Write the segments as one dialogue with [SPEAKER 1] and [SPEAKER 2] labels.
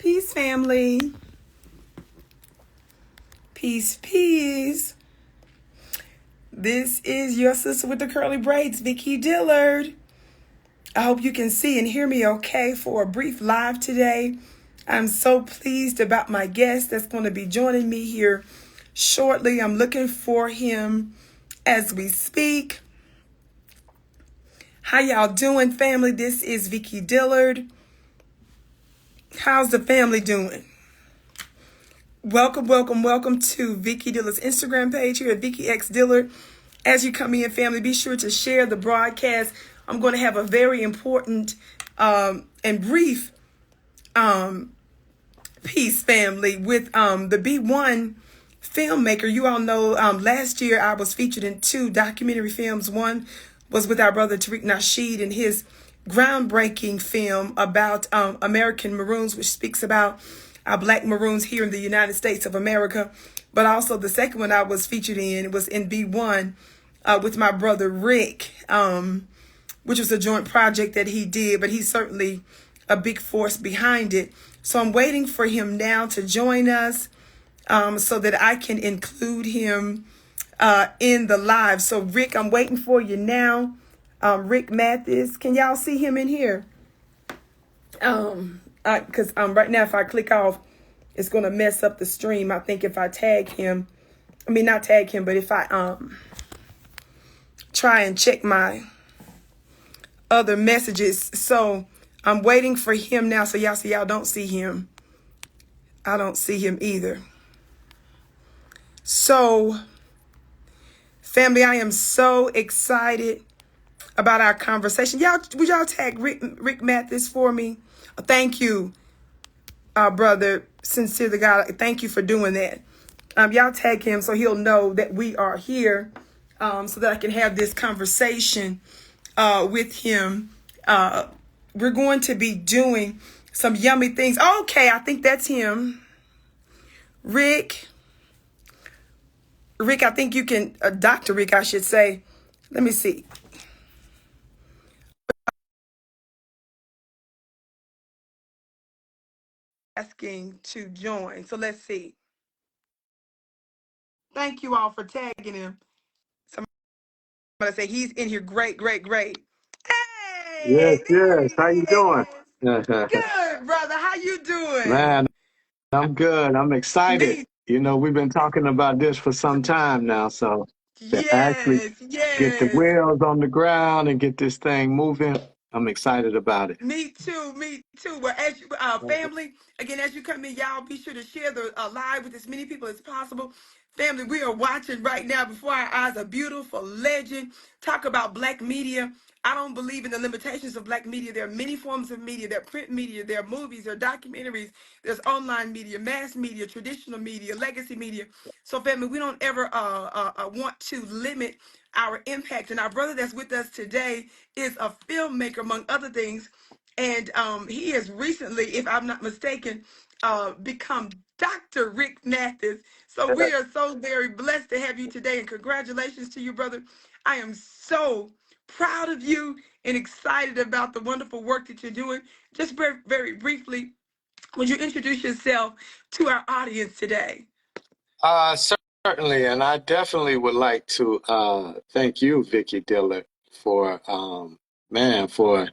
[SPEAKER 1] Peace, family. Peace, peace. This is your sister with the curly braids, Vicky Dillard. I hope you can see and hear me okay for a brief live today. I'm so pleased about my guest that's going to be joining me here shortly. I'm looking for him as we speak. How y'all doing, family? This is Vicky Dillard. How's the family doing? Welcome, welcome, welcome to Vicky Dillard's Instagram page here at Vicky X Dillard. As you come in, family, be sure to share the broadcast. I'm going to have a very important and brief piece, family, with the B1 filmmaker. You all know last year I was featured in 2 documentary films. One was with our brother Ric Mathis and his groundbreaking film about American Maroons, which speaks about our Black Maroons here in the United States of America. But also the second one I was featured in was in B1 with my brother Ric, which was a joint project that he did, but he's certainly a big force behind it. So I'm waiting for him now to join us so that I can include him in the live. So Ric, I'm waiting for you now. Ric Mathis, can y'all see him in here? Because right now if I click off, it's going to mess up the stream. I think if I tag him, I mean not tag him, but if I try and check my other messages. So I'm waiting for him now. So y'all see, y'all don't see him. I don't see him either. So family, I am so excited about our conversation. Would y'all tag Ric Mathis for me? Thank you, brother. Sincere to God. Thank you for doing that. Y'all tag him so he'll know that we are here, so that I can have this conversation with him. We're going to be doing some yummy things. Okay, I think that's him. Ric, I think you can, Dr. Ric, I should say. Let me see. Asking to join. So let's see. Thank you all for tagging him. Somebody say he's in here. Great, great, great.
[SPEAKER 2] Yes,
[SPEAKER 1] Hey, there
[SPEAKER 2] yes. How
[SPEAKER 1] he
[SPEAKER 2] you doing?
[SPEAKER 1] is. Good, brother. How you doing?
[SPEAKER 2] Man, I'm good. I'm excited.
[SPEAKER 1] Me.
[SPEAKER 2] You know, we've been talking about this for some time now, so to actually
[SPEAKER 1] Yes,
[SPEAKER 2] get the
[SPEAKER 1] yes.
[SPEAKER 2] wheels on the ground and get this thing moving, I'm excited about it.
[SPEAKER 1] Me too, me too. Well, as you, family, again, as you come in, y'all be sure to share the live with as many people as possible. Family, we are watching right now before our eyes a beautiful legend. Talk about Black media. I don't believe in the limitations of Black media. There are many forms of media. There are print media, there are movies, there are documentaries, there's online media, mass media, traditional media, legacy media. So, family, we don't ever want to limit our impact. And our brother that's with us today is a filmmaker, among other things. And he has recently, if I'm not mistaken, become Dr. Ric Mathis. So we are so very blessed to have you today. And congratulations to you, brother. I am so proud of you and excited about the wonderful work that you're doing. Just very, very briefly, would you introduce yourself to our audience today?
[SPEAKER 2] Certainly, and I definitely would like to thank you, Vicky Dillard, for for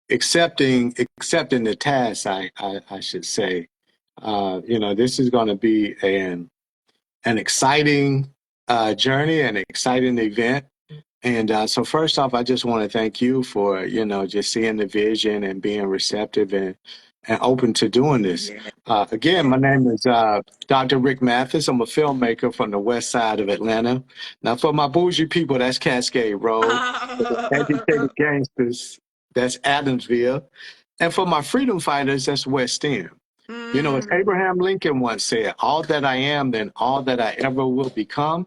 [SPEAKER 2] accepting the task. I should say, this is going to be an exciting journey, an exciting event. And so first off, I just want to thank you for, just seeing the vision and being receptive and open to doing this.
[SPEAKER 1] Yeah.
[SPEAKER 2] Again, my name is Dr. Ric Mathis. I'm a filmmaker from the west side of Atlanta. Now, for my bougie people, that's Cascade Road. For the educated gangsters, that's Adamsville. And for my freedom fighters, that's West End. You know, as Abraham Lincoln once said, all that I am and all that I ever will become,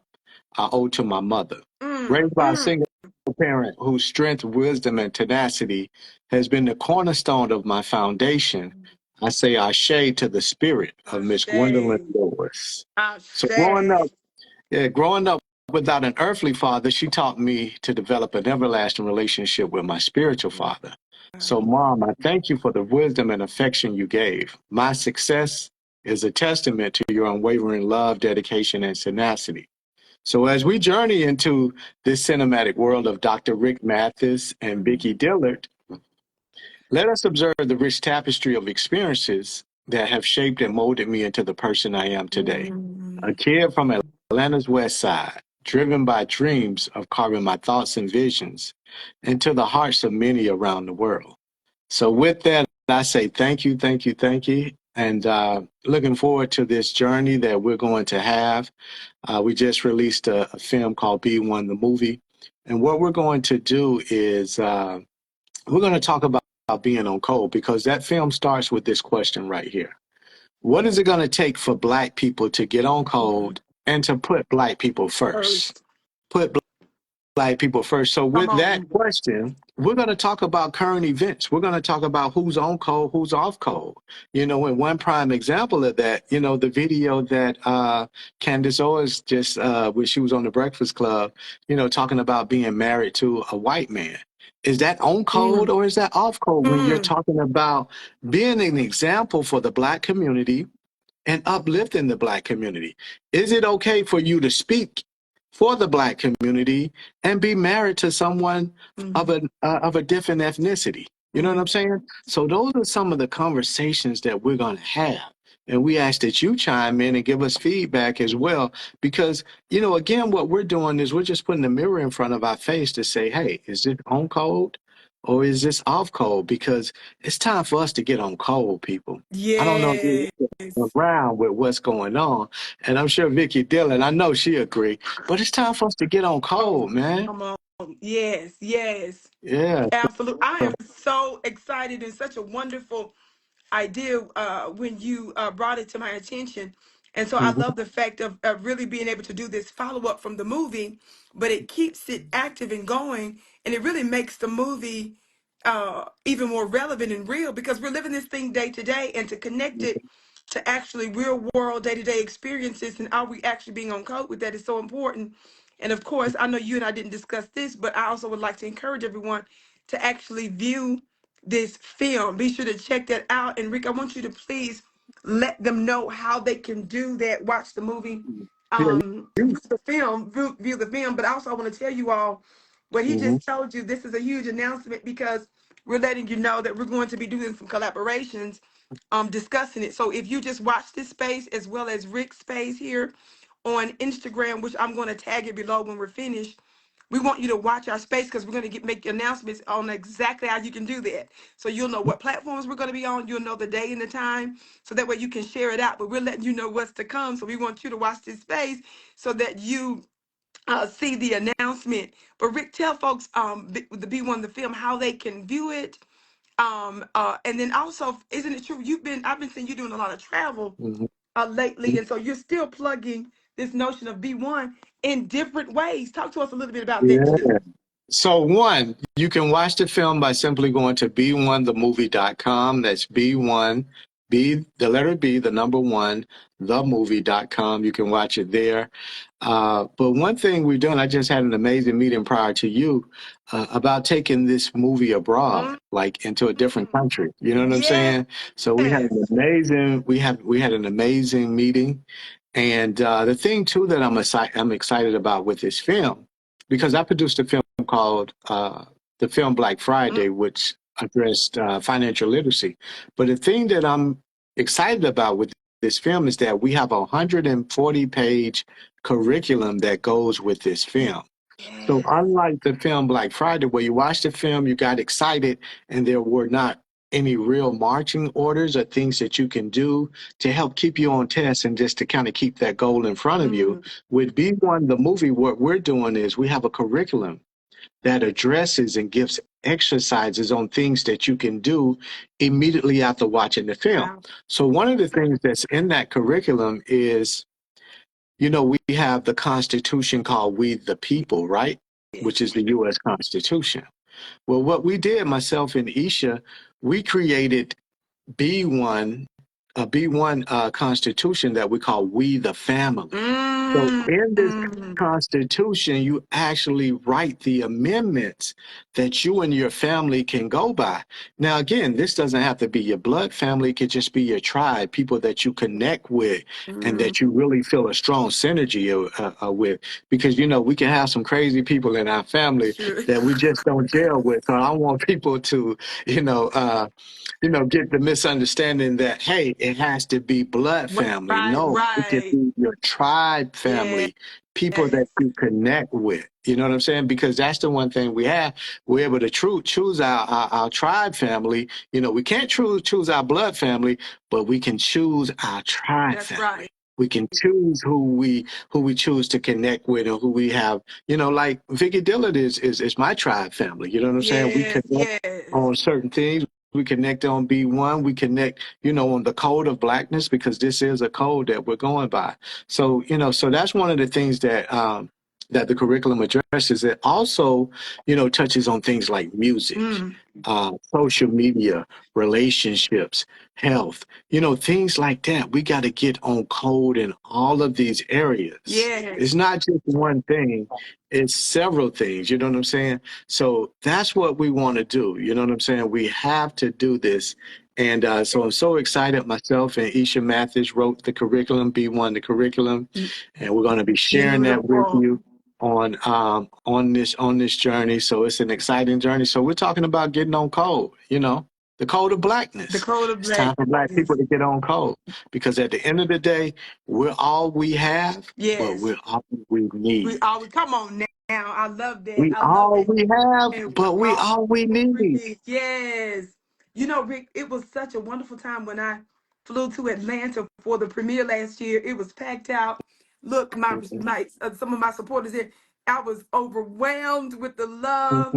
[SPEAKER 2] I owe to my mother. Raised by a single parent whose strength, wisdom, and tenacity has been the cornerstone of my foundation, I say ashe to the spirit of Miss Gwendolyn Lewis. So growing up without an earthly father, she taught me to develop an everlasting relationship with my spiritual father. So, Mom, I thank you for the wisdom and affection you gave. My success is a testament to your unwavering love, dedication, and tenacity. So, as we journey into this cinematic world of Dr. Ric Mathis and Vicki Dillard, let us observe the rich tapestry of experiences that have shaped and molded me into the person I am today. A kid from Atlanta's West Side, driven by dreams of carving my thoughts and visions into the hearts of many around the world. So, with that, I say thank you, thank you, thank you. And looking forward to this journey that we're going to have. We just released a film called B1 the Movie. And what we're going to do is we're going to talk about being on code because that film starts with this question right here. What is it going to take for Black people to get on code and to put Black people first? Put Black people first. So
[SPEAKER 1] Come
[SPEAKER 2] with that
[SPEAKER 1] on.
[SPEAKER 2] question, we're going to talk about current events. We're going to talk about who's on code, who's off code. You know, and one prime example of that, you know, the video that Candace Owens just, when she was on the Breakfast Club, you know, talking about being married to a white man. Is that on code
[SPEAKER 1] Mm,
[SPEAKER 2] or is that off code when you're
[SPEAKER 1] mm,
[SPEAKER 2] talking about being an example for the Black community and uplifting the Black community? Is it okay for you to speak for the Black community and be married to someone
[SPEAKER 1] mm,
[SPEAKER 2] of a different ethnicity? You know what I'm
[SPEAKER 1] mm.
[SPEAKER 2] saying? So those are some of the conversations that we're going to have. And we ask that you chime in and give us feedback as well. Because, you know, again, what we're doing is we're just putting a mirror in front of our face to say, hey, is this on code or is this off code? Because it's time for us to get on code, people. I don't know if
[SPEAKER 1] Yes.
[SPEAKER 2] you're around with what's going on. And I'm sure Vicki Dillon, I know she agree, but it's time for us to get on code, man.
[SPEAKER 1] Come on. Yes, yes.
[SPEAKER 2] Yeah.
[SPEAKER 1] Absolutely. I am so excited and such a wonderful idea when you brought it to my attention. And so I
[SPEAKER 2] Mhm.
[SPEAKER 1] love the fact of really being able to do this follow up from the movie, but it keeps it active and going. And it really makes the movie even more relevant and real because we're living this thing day to day and to connect it to actually real world day to day experiences and are we actually being on code with that is so important. And of course, I know you and I didn't discuss this, but I also would like to encourage everyone to actually view this film. Be sure to check that out. And Rick, I want you to please let them know how they can do that. Watch the movie,
[SPEAKER 2] Yeah.
[SPEAKER 1] view the film, view the film. But also, I want to tell you all what he
[SPEAKER 2] Mhm.
[SPEAKER 1] just told you. This is a huge announcement because we're letting you know that we're going to be doing some collaborations, discussing it. So if you just watch this space as well as Rick's space here on Instagram, which I'm going to tag it below when we're finished. We want you to watch our space because we're going to make announcements on exactly how you can do that. So you'll know what platforms we're going to be on. You'll know the day and the time. So that way you can share it out. But we're letting you know what's to come. So we want you to watch this space so that you see the announcement. But Rick, tell folks the B1 the film how they can view it. And then also, isn't it true? I've been seeing you doing a lot of travel
[SPEAKER 2] Mhm.
[SPEAKER 1] lately, and so you're still plugging this notion of B1 in different ways. Talk to us a little bit about that too.
[SPEAKER 2] Yeah. So one, you can watch the film by simply going to b1themovie.com. That's B1, B, the letter B, the number one, themovie.com. You can watch it there. But one thing we're doing, I just had an amazing meeting prior to you about taking this movie abroad,
[SPEAKER 1] Mm,
[SPEAKER 2] like into a different country. You know what I'm
[SPEAKER 1] yes.
[SPEAKER 2] saying? So we had an amazing meeting. And the thing too that I'm excited about with this film, because I produced a film called the film Black
[SPEAKER 1] Mm,
[SPEAKER 2] Friday, which addressed financial literacy. But the thing that I'm excited about with this film is that we have a 140-page curriculum that goes with this
[SPEAKER 1] yeah.
[SPEAKER 2] film. So unlike the film Black Friday, where you watched the film, you got excited, and there were not any real marching orders or things that you can do to help keep you on task and just to kind of keep that goal in front of you.
[SPEAKER 1] Mm,
[SPEAKER 2] With B1, the movie, what we're doing is we have a curriculum that addresses and gives exercises on things that you can do immediately after watching the film.
[SPEAKER 1] wow.
[SPEAKER 2] So one of the things that's in that curriculum is, you know, we have the Constitution called We the People, right? Which
[SPEAKER 1] Yes.
[SPEAKER 2] is the U.S. Constitution. Well, what we did, myself and Isha, we created B1 a B1 constitution that we call We the Family. So in this
[SPEAKER 1] Mm.
[SPEAKER 2] constitution, you actually write the amendments that you and your family can go by. Now, again, this doesn't have to be your blood family. It could just be your tribe, people that you connect with and
[SPEAKER 1] Mm.
[SPEAKER 2] that you really feel a strong synergy with. Because, we can have some crazy people in our family
[SPEAKER 1] Sure.
[SPEAKER 2] that we just don't gel with. So I want people to, you know, uh, get the misunderstanding that, hey, it has to be blood family.
[SPEAKER 1] Right,
[SPEAKER 2] No, it could
[SPEAKER 1] right.
[SPEAKER 2] be your tribe
[SPEAKER 1] Yes.
[SPEAKER 2] family, people that you connect with. You know what I'm saying? Because that's the one thing we have. We're able to choose our tribe family. We can't choose our blood family, but we can choose our tribe
[SPEAKER 1] That's right.
[SPEAKER 2] family. We can choose who we choose to connect with and who we have. Like Vicky Dillard is my tribe family. You know what I'm saying? We
[SPEAKER 1] Yes,
[SPEAKER 2] connect
[SPEAKER 1] yes.
[SPEAKER 2] on certain things. We connect on B1. We connect, on the code of blackness because this is a code that we're going by. So, so that's one of the things that the curriculum addresses. It also, touches on things like music,
[SPEAKER 1] Mm.
[SPEAKER 2] social media, relationships, health, things like that. We got to get on code in all of these areas. It's
[SPEAKER 1] Yes.
[SPEAKER 2] not just one thing, it's several things. You know what I'm saying? So that's what we want to do. You know what I'm saying? We have to do this. And so I'm so excited. Myself and Isha Mathis wrote the curriculum, B1, the curriculum, and we're going to be sharing that with
[SPEAKER 1] Beautiful.
[SPEAKER 2] you on this journey. So it's an exciting journey. So we're talking about getting on code, the code of
[SPEAKER 1] The
[SPEAKER 2] blackness.
[SPEAKER 1] code of
[SPEAKER 2] It's time for black
[SPEAKER 1] blackness.
[SPEAKER 2] people to get on code because at the end of the day, we're all we have, but
[SPEAKER 1] Yes.
[SPEAKER 2] we're all we
[SPEAKER 1] We
[SPEAKER 2] need.
[SPEAKER 1] always come on now. I love that.
[SPEAKER 2] We
[SPEAKER 1] I love
[SPEAKER 2] all
[SPEAKER 1] that.
[SPEAKER 2] we have,
[SPEAKER 1] And we're
[SPEAKER 2] but we
[SPEAKER 1] all
[SPEAKER 2] all we need.
[SPEAKER 1] free. Yes. Rick, it was such a wonderful time when I flew to Atlanta for the premiere last year. It was packed out. Look, my some of my supporters here, I was overwhelmed with the love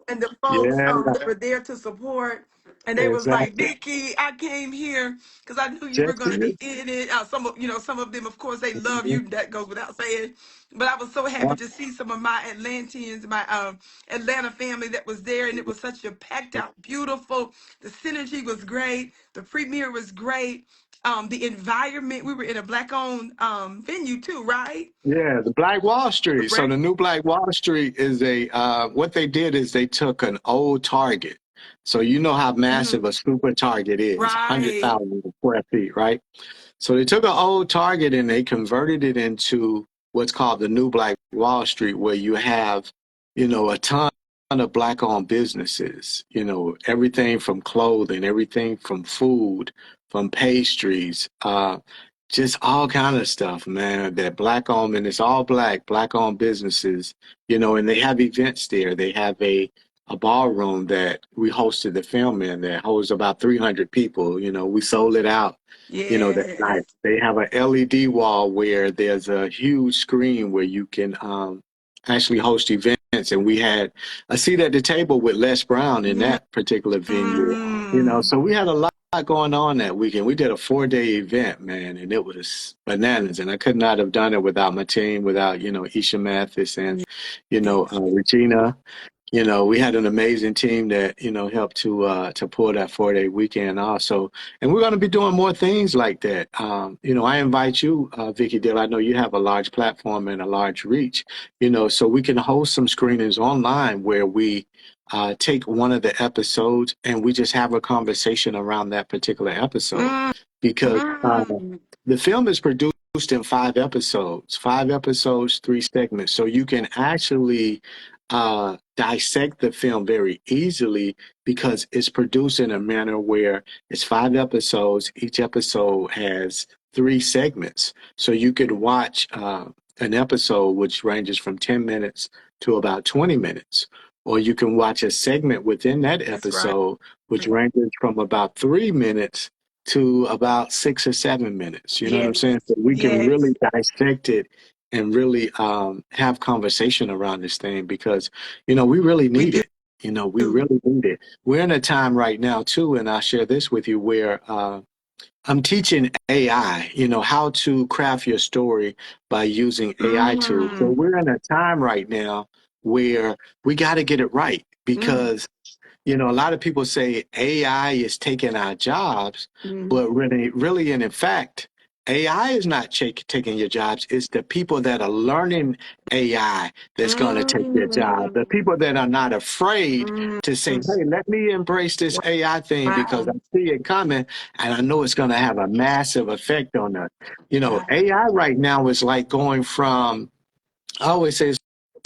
[SPEAKER 1] and the folks
[SPEAKER 2] Yeah,
[SPEAKER 1] that were there to support. And they was like,
[SPEAKER 2] exactly.
[SPEAKER 1] Nikki, I came here because I knew you were
[SPEAKER 2] Just for
[SPEAKER 1] going to
[SPEAKER 2] you.
[SPEAKER 1] be in it. Some of them, of course, they love you. That goes without saying. But I was so happy to see some of my Atlanteans, my Atlanta family that was there, and it was such a packed out, beautiful. The synergy was great. The premiere was great. The environment. We were in a black-owned venue too, right?
[SPEAKER 2] Yeah, the Black Wall
[SPEAKER 1] The
[SPEAKER 2] Street. So
[SPEAKER 1] black.
[SPEAKER 2] the new Black Wall Street is what they did is they took an old Target. So you know how
[SPEAKER 1] Mhm.
[SPEAKER 2] massive a super Target is,
[SPEAKER 1] Right.
[SPEAKER 2] 100,000 square feet, right? So they took an old Target and they converted it into what's called the new Black Wall Street, where you have, a ton of black-owned businesses, everything from clothing, everything from food, from pastries, just all kind of stuff, man, that black-owned, and it's all black-owned businesses, and they have events there. They have a ballroom that we hosted the film in that holds about 300 people. We sold it out that
[SPEAKER 1] Yes.
[SPEAKER 2] night. They have an LED wall where there's a huge screen where you can actually host events. And we had a seat at the table with Les Brown in that particular venue.
[SPEAKER 1] Mm.
[SPEAKER 2] So we had a lot going on that weekend. We did a 4-day event, man, and it was bananas. And I could not have done it without my team, without, Isha Mathis and, Regina. We had an amazing team that, helped to pull that 4-day weekend off. So, and we're going to be doing more things like that. I invite you, Vicky Dill. I know you have a large platform and a large reach, so we can host some screenings online where we take one of the episodes and we just have a conversation around that particular episode
[SPEAKER 1] Mm.
[SPEAKER 2] because
[SPEAKER 1] Mm.
[SPEAKER 2] the film is produced in 5 episodes, 3 segments. So you can actually dissect the film very easily because it's produced in a manner where it's 5 episodes. Each episode has 3 segments. So you could watch an episode which ranges from 10 minutes to about 20 minutes. Or you can watch a segment within that
[SPEAKER 1] That's right.
[SPEAKER 2] episode, which ranges from about 3 minutes to about 6 or 7 minutes. You know what I'm
[SPEAKER 1] Yes.
[SPEAKER 2] saying? So we can really
[SPEAKER 1] Yes.
[SPEAKER 2] dissect it and really have conversation around this thing because, we really
[SPEAKER 1] We
[SPEAKER 2] need
[SPEAKER 1] do.
[SPEAKER 2] it. We really need it. We're in a time right now too, and I'll share this with you where I'm teaching AI, how to craft your story by using AI tools. So
[SPEAKER 1] Mm.
[SPEAKER 2] we're in a time right now where we got to get it right
[SPEAKER 1] Mm.
[SPEAKER 2] because a lot of people say AI is taking our jobs,
[SPEAKER 1] Mm.
[SPEAKER 2] but really, and in fact, AI is not taking your jobs. It's the people that are learning AI that's going to take their job. The
[SPEAKER 1] Mm.
[SPEAKER 2] people that are not afraid
[SPEAKER 1] Mm.
[SPEAKER 2] to say, hey, let me embrace this AI thing because I
[SPEAKER 1] Wow.
[SPEAKER 2] see it coming and I know it's going to have a massive effect on us.
[SPEAKER 1] Wow.
[SPEAKER 2] AI right now is like going from, I always say it's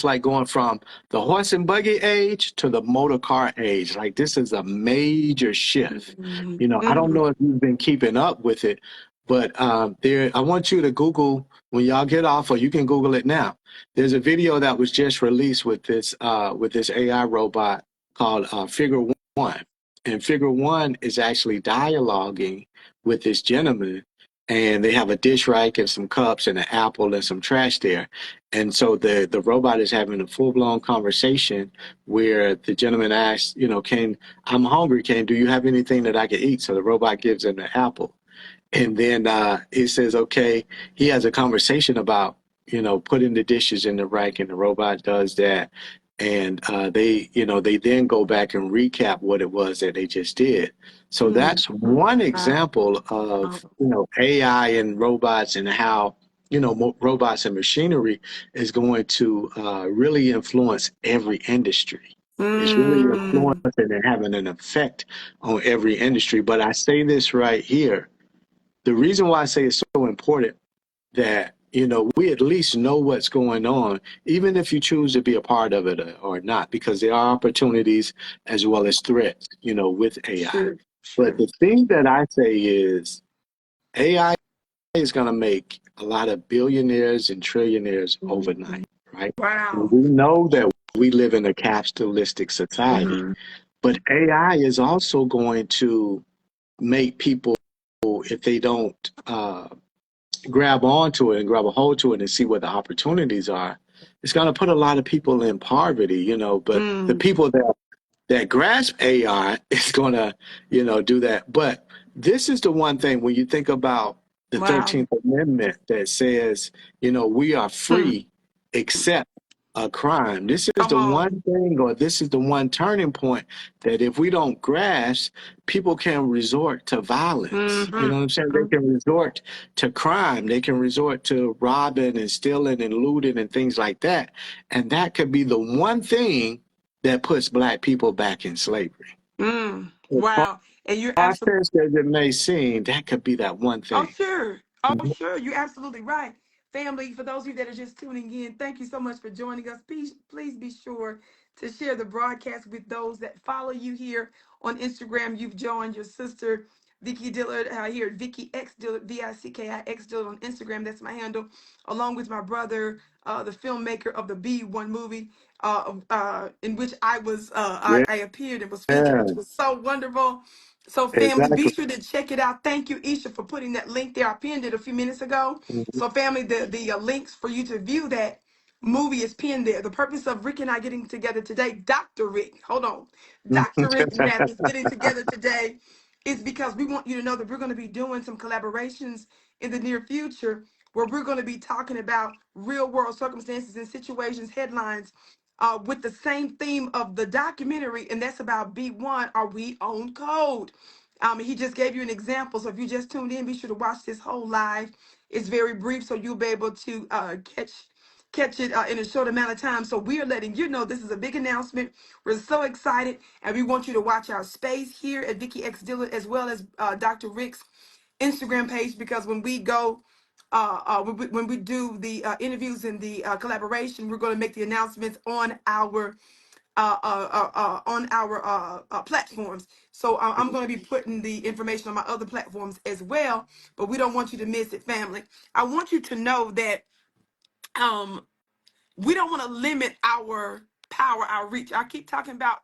[SPEAKER 2] like going from the horse and buggy age to the motor car age. Like this is a major shift.
[SPEAKER 1] Mm.
[SPEAKER 2] I don't
[SPEAKER 1] Mm.
[SPEAKER 2] know if you've been keeping up with it, but I want you to Google when y'all get off, or you can Google it now. There's a video that was just released with this AI robot called Figure One, and Figure One is actually dialoguing with this gentleman, and they have a dish rack and some cups and an apple and some trash there. And so the robot is having a full blown conversation where the gentleman asks, can I'm hungry, do you have anything that I can eat? So the robot gives him the apple. And then he says, okay, he has a conversation about, putting the dishes in the rack, and the robot does that. And they then go back and recap what it was that they just did. So
[SPEAKER 1] Mm.
[SPEAKER 2] that's one
[SPEAKER 1] Wow.
[SPEAKER 2] example of, AI and robots and how, robots and machinery is going to really influence every industry. It's really
[SPEAKER 1] Mm.
[SPEAKER 2] influencing and having an effect on every industry. But I say this right here, the reason why I say it's so important that we at least know what's going on, even if you choose to be a part of it or not, because there are opportunities as well as threats, with AI.
[SPEAKER 1] Sure.
[SPEAKER 2] But
[SPEAKER 1] Sure.
[SPEAKER 2] the thing that I say is AI is going to make a lot of billionaires and trillionaires
[SPEAKER 1] Mm.
[SPEAKER 2] overnight, right? And
[SPEAKER 1] Wow.
[SPEAKER 2] we know that we live in a capitalistic society,
[SPEAKER 1] Mm-hmm.
[SPEAKER 2] but AI is also going to make people, if they don't grab onto it and grab a hold to it and see what the opportunities are, it's going to put a lot of people in poverty, but the
[SPEAKER 1] Mm.
[SPEAKER 2] people that grasp AI is going to, do that. But this is the one thing when you think about the
[SPEAKER 1] Wow.
[SPEAKER 2] 13th Amendment that says, we are
[SPEAKER 1] Hmm.
[SPEAKER 2] free except a crime. This is
[SPEAKER 1] Come
[SPEAKER 2] the
[SPEAKER 1] on.
[SPEAKER 2] one thing, or this is the one turning point that if we don't grasp, people can resort to violence. You know what I'm saying?
[SPEAKER 1] Mm-hmm.
[SPEAKER 2] They can resort to crime. They can resort to robbing and stealing and looting and things like that. And that could be the one thing that puts black people back in slavery.
[SPEAKER 1] Mm.
[SPEAKER 2] As
[SPEAKER 1] Wow. And you're
[SPEAKER 2] far
[SPEAKER 1] absolutely.
[SPEAKER 2] as it may seem, that could be that one
[SPEAKER 1] Oh,
[SPEAKER 2] thing.
[SPEAKER 1] sure. Oh, sure. You're absolutely right. Family, for those of you that are just tuning in, thank you so much for joining us. Please be sure to share the broadcast with those that follow you here on Instagram. You've joined your sister, Vicky Dillard, here at Vicky X Dillard, VICKIX Dillard on Instagram. That's my handle, along with my brother, the filmmaker of the B1 movie, in which I appeared and was featured,
[SPEAKER 2] Yeah,
[SPEAKER 1] which was so wonderful. So, family, be
[SPEAKER 2] exactly.
[SPEAKER 1] sure to check it out. Thank you, Isha, for putting that link there. I pinned it a few minutes ago.
[SPEAKER 2] Mhm.
[SPEAKER 1] So, family, the links for you to view that movie is pinned there. The purpose of Rick and I getting together today, Dr. Rick, hold on, Dr. Rick Mathis getting together today is because we want you to know that we're going to be doing some collaborations in the near future where we're going to be talking about real world circumstances and situations, headlines, with the same theme of the documentary, and that's about B1, Are We On Code? He just gave you an example. So if you just tuned in, be sure to watch this whole live. It's very brief, so you'll be able to catch it in a short amount of time. So we are letting you know this is a big announcement. We're so excited, and we want you to watch our space here at Vicky X Dillard as well as Dr. Rick's Instagram page, because when we go when we do the interviews and the collaboration, we're going to make the announcements on our platforms. So I'm going to be putting the information on my other platforms as well, but we don't want you to miss it, family. I want you to know that um, we don't want to limit our power, our reach. I keep talking about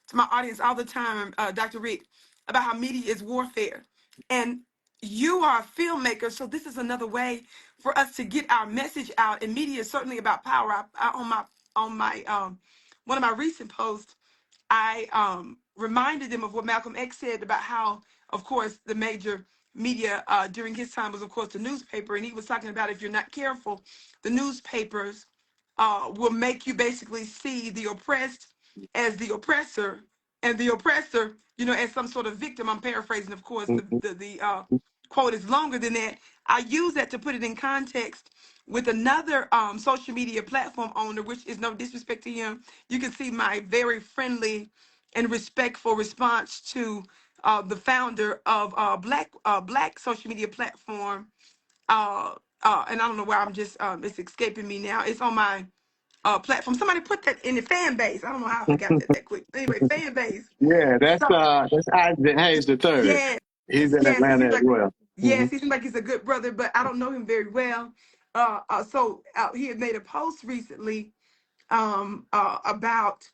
[SPEAKER 1] to my audience all the time, Dr. Rick, about how media is warfare. And you are a filmmaker, so this is another way for us to get our message out. And media is certainly about power. On my one of my recent posts, I reminded them of what Malcolm X said about how, of course, the major media during his time was, of course, the newspaper. And he was talking about if you're not careful, the newspapers will make you basically see the oppressed as the oppressor and the oppressor, as some sort of victim. I'm paraphrasing, of course. The quote is longer than that. I use that to put it in context with another social media platform owner, which is no disrespect to him. You can see my very friendly and respectful response to the founder of Black social media platform. And I don't know why I'm just it's escaping me now. It's on my platform. Somebody put that in the fan base. I don't know how I forgot that quick. Anyway, fan base.
[SPEAKER 2] Yeah,
[SPEAKER 1] So
[SPEAKER 2] that's Isaac Hayes the third.
[SPEAKER 1] yes,
[SPEAKER 2] He's in
[SPEAKER 1] yes, he
[SPEAKER 2] Atlanta
[SPEAKER 1] seems
[SPEAKER 2] as
[SPEAKER 1] like
[SPEAKER 2] well. Hmm.
[SPEAKER 1] yes, he seems like he's a good brother, but I don't know him very well. So he had made a post recently about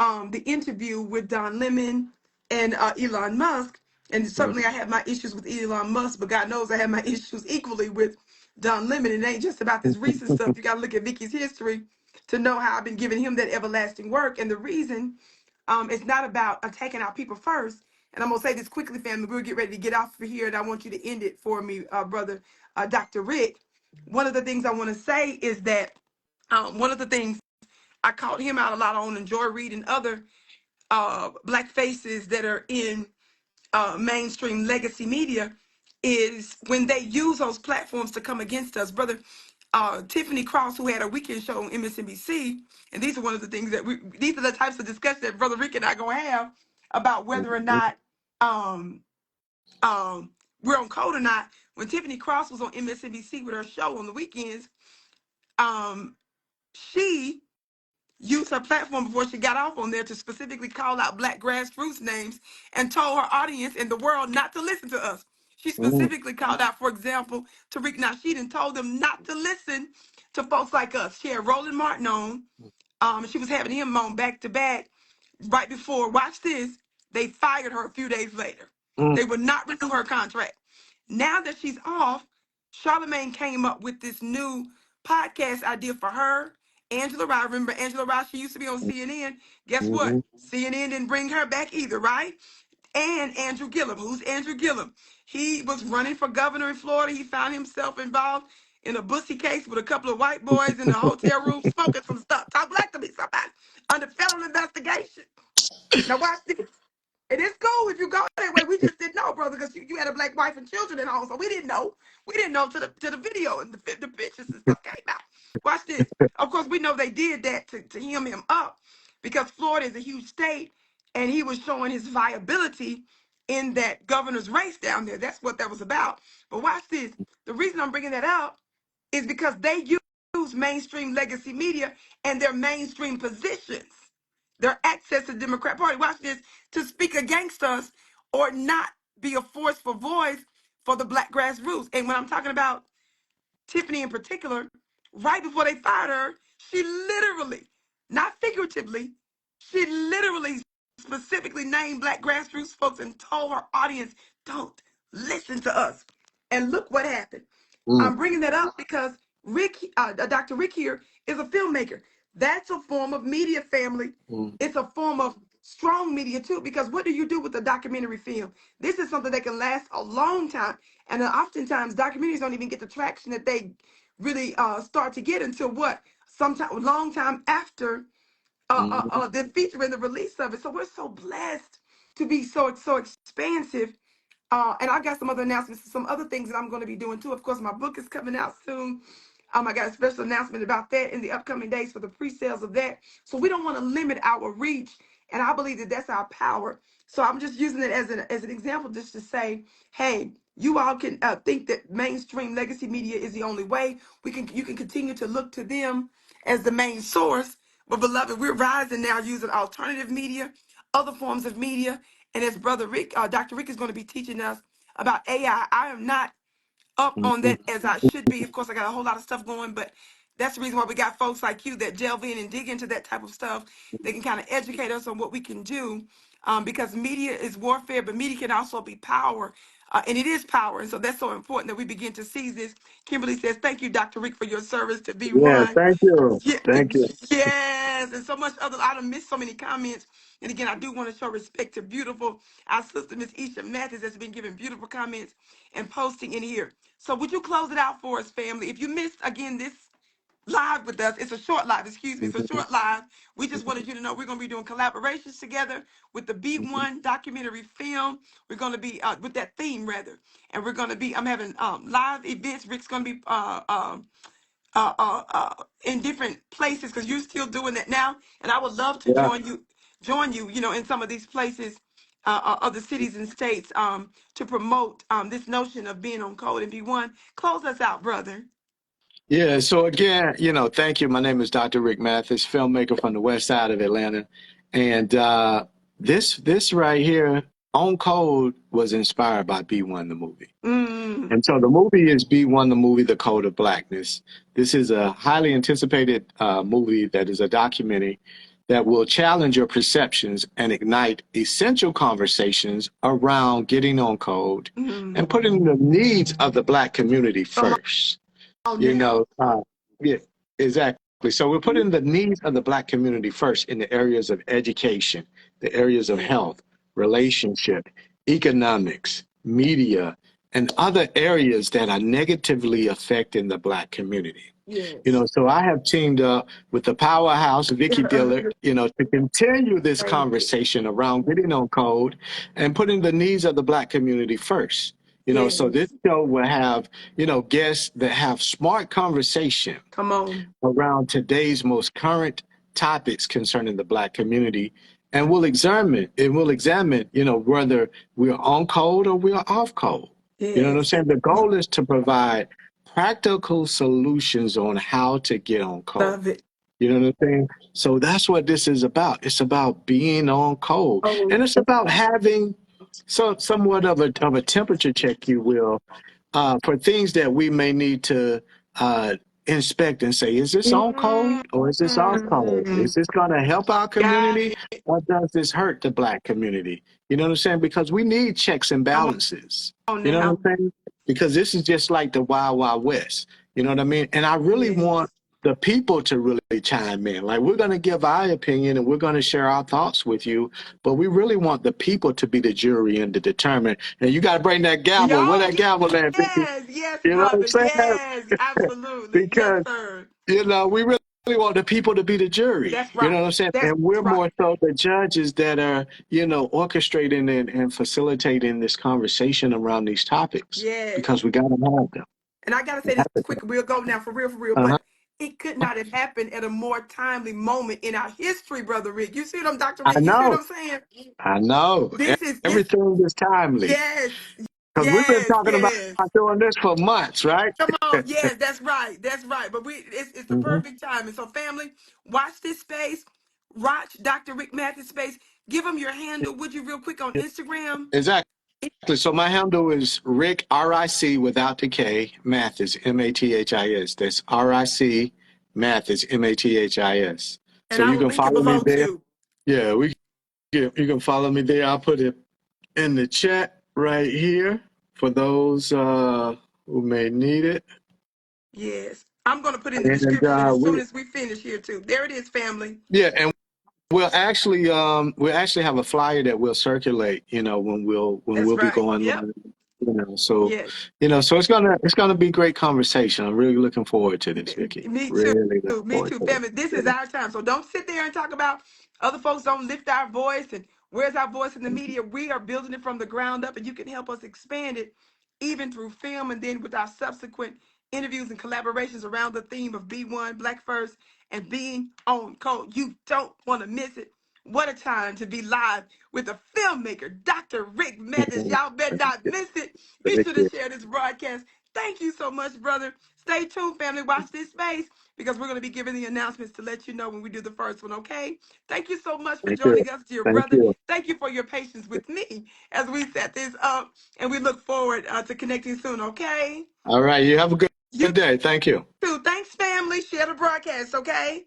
[SPEAKER 1] the interview with Don Lemon and Elon Musk. And certainly I have my issues with Elon Musk, but God knows I have my issues equally with Don Lemon. And it ain't just about this recent stuff. You got to look at Vicky's history to know how I've been giving him that everlasting work. And the reason it's not about attacking our people first. And I'm going to say this quickly, family. We'll get ready to get off of here. And I want you to end it for me, brother, Dr. Rick. One of the things I want to say is that one of the things I caught him out a lot on, and Joy Reid and other Black faces that are in mainstream legacy media, is when they use those platforms to come against us. Brother Tiffany Cross, who had a weekend show on MSNBC, and these are one of the things that these are the types of discussions that Brother Rick and I gonna have about whether or not um, um, we're on code or not. When Tiffany Cross was on MSNBC with her show on the weekends, she used her platform before she got off on there to specifically call out Black grassroots names and told her audience and the world not to listen to us. She
[SPEAKER 2] Hmm.
[SPEAKER 1] specifically called out, for example, to Ric Mathis and told them not to listen to folks like us. She had Roland Martin on. She was having him on back to back right before. Watch this. They fired her a few days later. They would not renew her contract. Now that she's off, Charlemagne came up with this new podcast idea for her. Angela Rye, remember Angela Rye? She used to be on CNN. Guess what?
[SPEAKER 2] Hmm.
[SPEAKER 1] CNN didn't bring her back either, right? And Andrew Gillum. Who's Andrew Gillum? He was running for governor in Florida. He found himself involved in a bussy case with a couple of white boys in the hotel room smoking some stuff. Talk black to me, somebody. Under federal investigation. Now watch this. It is cool if you go that way. We just didn't know, brother, because you had a Black wife and children at home, so we didn't know. We didn't know to the video and the pictures and stuff came out. Watch this. Of course, we know they did that to hem him up because Florida is a huge state, and he was showing his viability in that governor's race down there. That's what that was about. But watch this. The reason I'm bringing that up is because they use mainstream legacy media and their mainstream positions, their access to the Democrat Party. Watch this, to speak against us or not be a forceful voice for the Black grassroots. And when I'm talking about Tiffany in particular, right before they fired her, she literally, not figuratively, she literally specifically named Black grassroots folks and told her audience, don't listen to us. And look what happened. I'm bringing that up because Dr. Rick here is a filmmaker. That's a form of media, family. It's a form of strong media too, because what do you do with a documentary film? This is something that can last a long time. And oftentimes documentaries don't even get the traction that they really start to get until what? Sometime long time after the feature and the release of it. So we're so blessed to be so expansive. And I got some other announcements, some other things that I'm going to be doing too. Of course, my book is coming out soon. I got a special announcement about that in the upcoming days for the pre-sales of that. So we don't want to limit our reach, and I believe that that's our power. So I'm just using it as an example, just to say, hey, you all can think that mainstream legacy media is the only way. You can continue to look to them as the main source. But beloved, we're rising now using alternative media, other forms of media, and as Brother Rick, Dr. Rick is going to be teaching us about AI. I am not up on that as I should be. Of course, I got a whole lot of stuff going, but that's the reason why we got folks like you that delve in and dig into that type of stuff. They can kind of educate us on what we can do, because media is warfare, but media can also be power. And it is power. And so that's so important that we begin to seize this. Kimberly says, thank you, Dr. Rick, for your service to be
[SPEAKER 2] Yeah,
[SPEAKER 1] one.
[SPEAKER 2] thank you.
[SPEAKER 1] Yeah,
[SPEAKER 2] Thank you.
[SPEAKER 1] yes, and so much other. I done missed so many comments. And again, I do want to show respect to beautiful our sister Miss Isha Mathis has been giving beautiful comments and posting in here. So would you close it out for us, family? If you missed again this live with us. It's a short live, excuse me. It's a short live. We just wanted you to know we're going to be doing collaborations together with the B1 documentary film. We're going to be with that theme rather, and we're going to be. I'm having live events. Rick's going to be in different places because you're still doing that now, and I would love to
[SPEAKER 2] Yeah.
[SPEAKER 1] join you, in some of these places. Of the cities and states to promote this notion of being on code and B1. Close us out, brother.
[SPEAKER 2] Yeah, so again, thank you. My name is Dr. Ric Mathis, filmmaker from the west side of Atlanta. And this right here, On Code, was inspired by B1 the movie.
[SPEAKER 1] Mm.
[SPEAKER 2] And so the movie is B1 the movie, The Code of Blackness. This is a highly anticipated movie that is a documentary that will challenge your perceptions and ignite essential conversations around getting on code and putting the needs of the Black community
[SPEAKER 1] Come
[SPEAKER 2] first.
[SPEAKER 1] on
[SPEAKER 2] You
[SPEAKER 1] now.
[SPEAKER 2] know, yeah, exactly. So we're putting the needs of the Black community first in the areas of education, the areas of
[SPEAKER 1] Yeah.
[SPEAKER 2] health, relationship, economics, media, and other areas that are negatively affecting the Black community.
[SPEAKER 1] Yes.
[SPEAKER 2] So I have teamed up with the powerhouse, Vicky Dillard, to continue this
[SPEAKER 1] Thank you.
[SPEAKER 2] conversation around getting on code and putting the needs of the Black community first. So this
[SPEAKER 1] Yes.
[SPEAKER 2] show will have, guests that have smart conversation
[SPEAKER 1] Come on.
[SPEAKER 2] around today's most current topics concerning the Black community. And we'll examine, whether we're on code or we're off code. You know what I'm
[SPEAKER 1] Yes.
[SPEAKER 2] saying? The goal is to provide practical solutions on how to get on code.
[SPEAKER 1] Love it.
[SPEAKER 2] You know what I'm saying? So that's what this is about. It's about being on code.
[SPEAKER 1] Oh,
[SPEAKER 2] And it's about having somewhat of a temperature check, you will, for things that we may need to inspect and say, is this on code or is this off code? Is this going to help our
[SPEAKER 1] got
[SPEAKER 2] community
[SPEAKER 1] it.
[SPEAKER 2] or does this hurt the Black community? You know what I'm saying? Because we need checks and
[SPEAKER 1] Come
[SPEAKER 2] balances.
[SPEAKER 1] on
[SPEAKER 2] You know
[SPEAKER 1] now.
[SPEAKER 2] what I'm saying? Because this is just like the Wild Wild West. You know what I mean? And I really want
[SPEAKER 1] Yes.
[SPEAKER 2] the people to really chime in. Like, we're going to give our opinion and we're going to share our thoughts with you, but we really want the people to be the jury and to determine. And you got to bring that gavel. Where
[SPEAKER 1] Yo,
[SPEAKER 2] that gavel at, Vicky?
[SPEAKER 1] yes,
[SPEAKER 2] You know what I'm
[SPEAKER 1] brother.
[SPEAKER 2] saying?
[SPEAKER 1] Yes, absolutely. Yes,
[SPEAKER 2] Because,
[SPEAKER 1] sir.
[SPEAKER 2] we really want the people to be the jury.
[SPEAKER 1] That's
[SPEAKER 2] You know what
[SPEAKER 1] right.
[SPEAKER 2] I'm saying?
[SPEAKER 1] That's
[SPEAKER 2] And we're
[SPEAKER 1] right.
[SPEAKER 2] more so the judges that are, orchestrating and facilitating this conversation around these topics
[SPEAKER 1] Yes.
[SPEAKER 2] because we got to have them.
[SPEAKER 1] And I gotta say this quick, we'll go now for real,
[SPEAKER 2] Uh-huh.
[SPEAKER 1] but it could not have happened at a more timely moment in our history, Brother Rick. You see what I'm, Dr.
[SPEAKER 2] I
[SPEAKER 1] Rick? You see what
[SPEAKER 2] know.
[SPEAKER 1] I'm saying?
[SPEAKER 2] I know.
[SPEAKER 1] This is this
[SPEAKER 2] Everything is timely.
[SPEAKER 1] yes,
[SPEAKER 2] Because we've been talking about
[SPEAKER 1] yes.
[SPEAKER 2] doing this for months, right?
[SPEAKER 1] Come on, yes, that's right. That's right. But it's the
[SPEAKER 2] Hmm.
[SPEAKER 1] perfect time. And so family, watch this space, watch Dr. Ric Mathis space. Give him your handle, would you, real quick on Instagram?
[SPEAKER 2] Exactly. So my handle is Ric, R-I-C without the K, Mathis, M-A-T-H-I-S. That's R-I-C Mathis, M-A-T-H-I-S.
[SPEAKER 1] And
[SPEAKER 2] So
[SPEAKER 1] I
[SPEAKER 2] you
[SPEAKER 1] will
[SPEAKER 2] can
[SPEAKER 1] link it
[SPEAKER 2] follow me
[SPEAKER 1] below
[SPEAKER 2] there.
[SPEAKER 1] too.
[SPEAKER 2] Yeah, you can follow me there. I'll put it in the chat right here for those who may need it.
[SPEAKER 1] Yes. I'm gonna put in the
[SPEAKER 2] And
[SPEAKER 1] description as soon as we finish here too. There it is, family.
[SPEAKER 2] and we'll actually have a flyer that we'll circulate, when
[SPEAKER 1] That's
[SPEAKER 2] we'll be
[SPEAKER 1] right.
[SPEAKER 2] going
[SPEAKER 1] Yep.
[SPEAKER 2] live. So
[SPEAKER 1] Yes.
[SPEAKER 2] so it's gonna be great conversation. I'm really looking forward to this, Vicky.
[SPEAKER 1] Me too.
[SPEAKER 2] Really looking
[SPEAKER 1] Me
[SPEAKER 2] forward
[SPEAKER 1] too,
[SPEAKER 2] to it.
[SPEAKER 1] family. This is
[SPEAKER 2] Yeah.
[SPEAKER 1] our time. So don't sit there and talk about other folks don't lift our voice and where's our voice in the media. We are building it from the ground up, and you can help us expand it even through film and then with our subsequent interviews and collaborations around the theme of B1, Black First, and being on code. You don't want to miss it. What a time to be live with a filmmaker, Dr. Ric Mathis. Y'all better not miss it. Be
[SPEAKER 2] Thank
[SPEAKER 1] sure to
[SPEAKER 2] you.
[SPEAKER 1] share this broadcast. Thank you so much, brother. Stay tuned, family. Watch this space because we're going to be giving the announcements to let you know when we do the first one, okay? Thank you so much for
[SPEAKER 2] Thank you.
[SPEAKER 1] joining us, dear
[SPEAKER 2] Thank
[SPEAKER 1] brother.
[SPEAKER 2] you.
[SPEAKER 1] Thank you for your patience with me as we set this up, and we look forward to connecting soon, okay?
[SPEAKER 2] All right. You have a good
[SPEAKER 1] You
[SPEAKER 2] day. Thank you.
[SPEAKER 1] too. Thanks, family. Share the broadcast, okay?